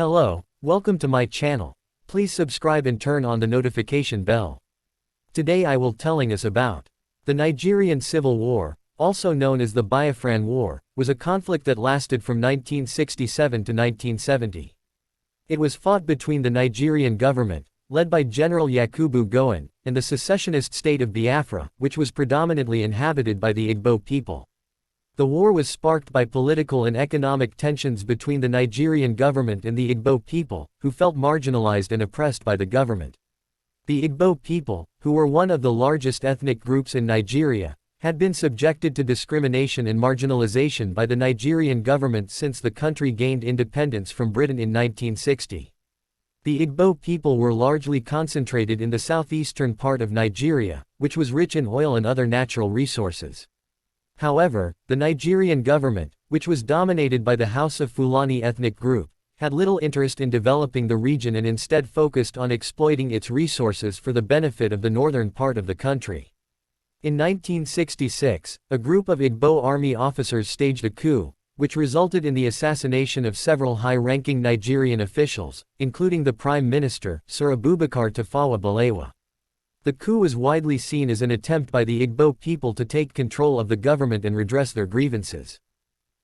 Hello, welcome to my channel. Please subscribe and turn on the notification bell. Today I will telling us about the Nigerian Civil War, also known as the Biafran War, was a conflict that lasted from 1967 to 1970. It was fought between the Nigerian government, led by General Yakubu Gowon, and the secessionist state of Biafra, which was predominantly inhabited by the Igbo people. The war was sparked by political and economic tensions between the Nigerian government and the Igbo people, who felt marginalized and oppressed by the government. The Igbo people, who were one of the largest ethnic groups in Nigeria, had been subjected to discrimination and marginalization by the Nigerian government since the country gained independence from Britain in 1960. The Igbo people were largely concentrated in the southeastern part of Nigeria, which was rich in oil and other natural resources. However, the Nigerian government, which was dominated by the House of Fulani ethnic group, had little interest in developing the region and instead focused on exploiting its resources for the benefit of the northern part of the country. In 1966, a group of Igbo army officers staged a coup, which resulted in the assassination of several high-ranking Nigerian officials, including the Prime Minister, Sir Abubakar Tafawa Balewa. The coup was widely seen as an attempt by the Igbo people to take control of the government and redress their grievances.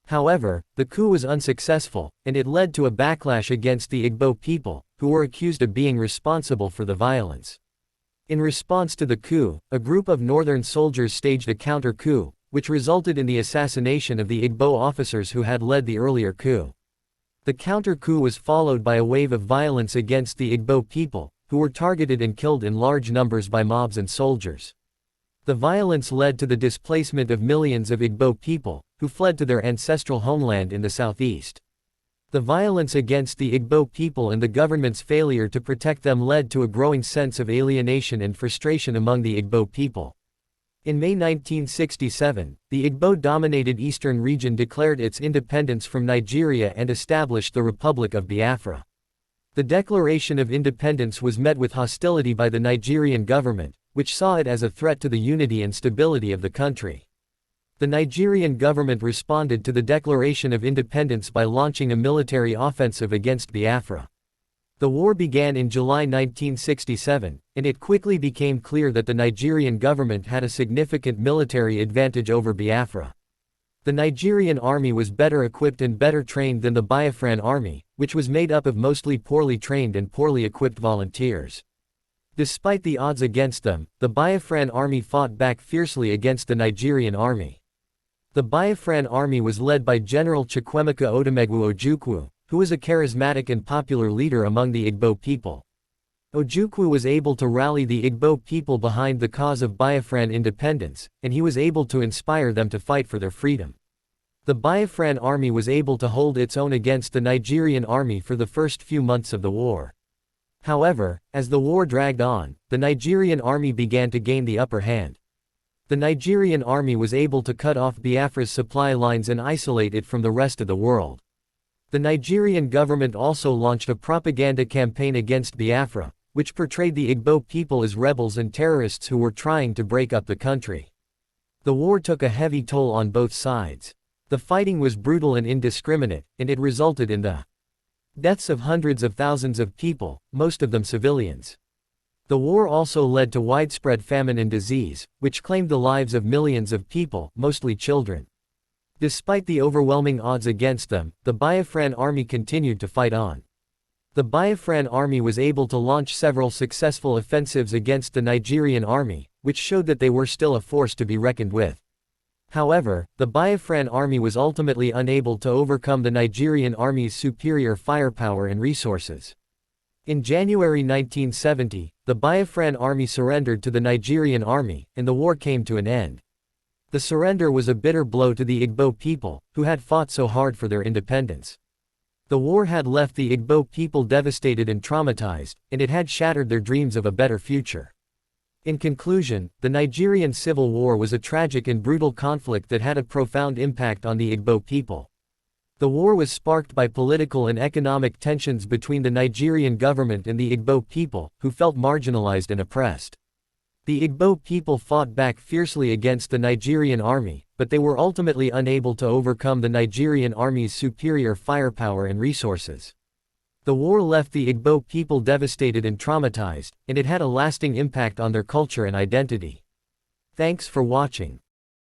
However, the coup was unsuccessful, and it led to a backlash against the Igbo people, who were accused of being responsible for the violence. In response to the coup, a group of northern soldiers staged a counter-coup, which resulted in the assassination of the Igbo officers who had led the earlier coup. The counter-coup was followed by a wave of violence against the Igbo people, who were targeted and killed in large numbers by mobs and soldiers. The violence led to the displacement of millions of Igbo people, who fled to their ancestral homeland in the southeast. The violence against the Igbo people and the government's failure to protect them led to a growing sense of alienation and frustration among the Igbo people. In May 1967, the Igbo-dominated eastern region declared its independence from Nigeria and established the Republic of Biafra. The Declaration of Independence was met with hostility by the Nigerian government, which saw it as a threat to the unity and stability of the country. The Nigerian government responded to the Declaration of Independence by launching a military offensive against Biafra. The war began in July 1967, and it quickly became clear that the Nigerian government had a significant military advantage over Biafra. The Nigerian army was better equipped and better trained than the Biafran army, which was made up of mostly poorly trained and poorly equipped volunteers. Despite the odds against them, the Biafran army fought back fiercely against the Nigerian army. The Biafran army was led by General Chukwemeka Odumegwu Ojukwu, who was a charismatic and popular leader among the Igbo people. Ojukwu was able to rally the Igbo people behind the cause of Biafran independence, and he was able to inspire them to fight for their freedom. The Biafran army was able to hold its own against the Nigerian army for the first few months of the war. However, as the war dragged on, the Nigerian army began to gain the upper hand. The Nigerian army was able to cut off Biafra's supply lines and isolate it from the rest of the world. The Nigerian government also launched a propaganda campaign against Biafra, which portrayed the Igbo people as rebels and terrorists who were trying to break up the country. The war took a heavy toll on both sides. The fighting was brutal and indiscriminate, and it resulted in the deaths of hundreds of thousands of people, most of them civilians. The war also led to widespread famine and disease, which claimed the lives of millions of people, mostly children. Despite the overwhelming odds against them, the Biafran army continued to fight on. The Biafran army was able to launch several successful offensives against the Nigerian army, which showed that they were still a force to be reckoned with. However, the Biafran army was ultimately unable to overcome the Nigerian army's superior firepower and resources. In January 1970, the Biafran army surrendered to the Nigerian army, and the war came to an end. The surrender was a bitter blow to the Igbo people, who had fought so hard for their independence. The war had left the Igbo people devastated and traumatized, and it had shattered their dreams of a better future. In conclusion, the Nigerian Civil War was a tragic and brutal conflict that had a profound impact on the Igbo people. The war was sparked by political and economic tensions between the Nigerian government and the Igbo people, who felt marginalized and oppressed. The Igbo people fought back fiercely against the Nigerian army, but they were ultimately unable to overcome the Nigerian army's superior firepower and resources. The war left the Igbo people devastated and traumatized, and it had a lasting impact on their culture and identity. Thanks for watching.